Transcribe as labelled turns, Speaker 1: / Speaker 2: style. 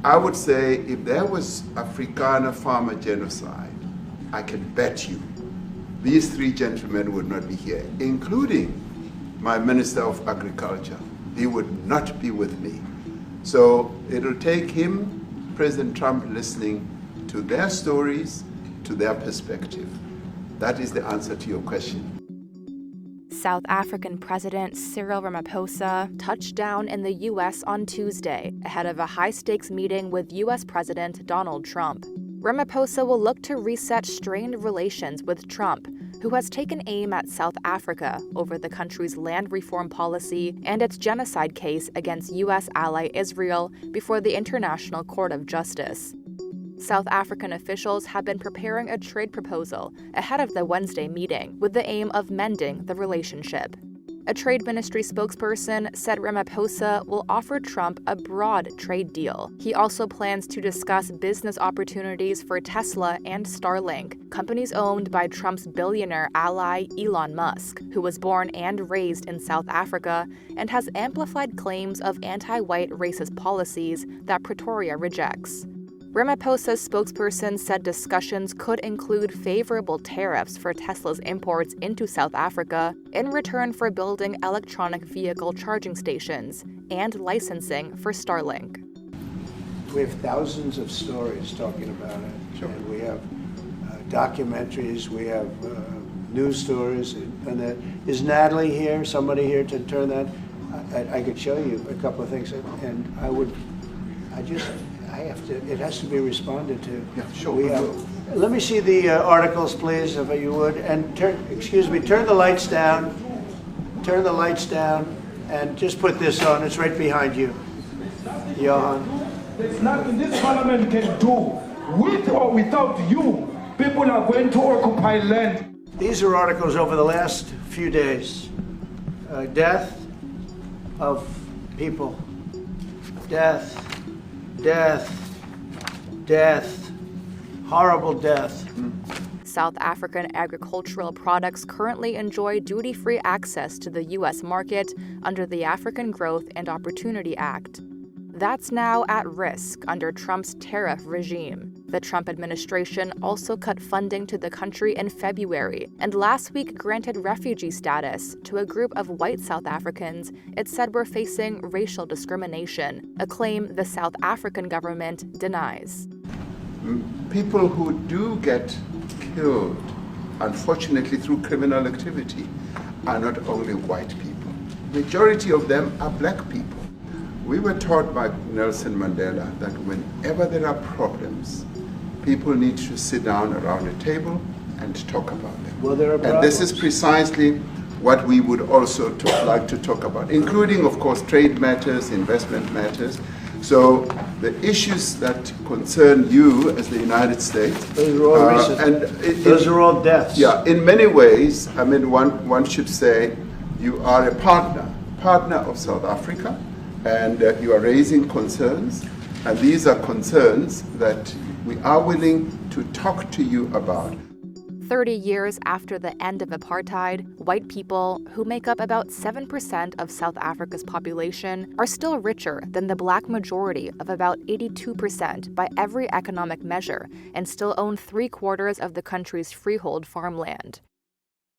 Speaker 1: I would say if there was Afrikaner farmer genocide, I can bet you these three gentlemen would not be here, including my Minister of Agriculture. He would not be with me. So it'll take him, President Trump, listening to their stories, to their perspective. That is the answer to your question.
Speaker 2: South African President Cyril Ramaphosa touched down in the U.S. on Tuesday ahead of a high-stakes meeting with U.S. President Donald Trump. Ramaphosa will look to reset strained relations with Trump, who has taken aim at South Africa over the country's land reform policy and its genocide case against U.S. ally Israel before the International Court of Justice. South African officials have been preparing a trade proposal ahead of the Wednesday meeting with the aim of mending the relationship. A trade ministry spokesperson said Ramaphosa will offer Trump a broad trade deal. He also plans to discuss business opportunities for Tesla and Starlink, companies owned by Trump's billionaire ally Elon Musk, who was born and raised in South Africa and has amplified claims of anti-white racist policies that Pretoria rejects. Ramaphosa's spokesperson said discussions could include favorable tariffs for Tesla's imports into South Africa in return for building electronic vehicle charging stations and licensing for Starlink.
Speaker 3: We have thousands of stories talking about it. Sure. And we have documentaries, we have news stories. And is Natalie here, somebody here to turn that? I could show you a couple of things, and it has to be responded to.
Speaker 1: Yeah, sure.
Speaker 3: Let me see the articles, please, if you would. And turn the lights down. Turn the lights down, and just put this on. It's right behind you, Johan.
Speaker 4: There's nothing this parliament can do. With or without you, people are going to occupy land.
Speaker 3: These are articles over the last few days. Death of people. Death. Horrible death.
Speaker 2: South African agricultural products currently enjoy duty-free access to the U.S. market under the African Growth and Opportunity Act. That's now at risk under Trump's tariff regime. The Trump administration also cut funding to the country in February and last week granted refugee status to a group of white South Africans it said were facing racial discrimination, a claim the South African government denies.
Speaker 1: People who do get killed, unfortunately through criminal activity, are not only white people. Majority of them are black people. We were taught by Nelson Mandela that whenever there are problems, people need to sit down around a table and talk about them.
Speaker 3: Well, there are problems.
Speaker 1: And this is precisely what we would also like to talk about, including, of course, trade matters, investment matters. So the issues that concern you as the United States,
Speaker 3: those are all recent. Those are all deaths.
Speaker 1: Yeah, in many ways, I mean, one should say you are a partner of South Africa, and you are raising concerns, and these are concerns that we are willing to talk to you about.
Speaker 2: 30 years after the end of apartheid, white people, who make up about 7% of South Africa's population, are still richer than the black majority of about 82% by every economic measure and still own 3/4 of the country's freehold farmland.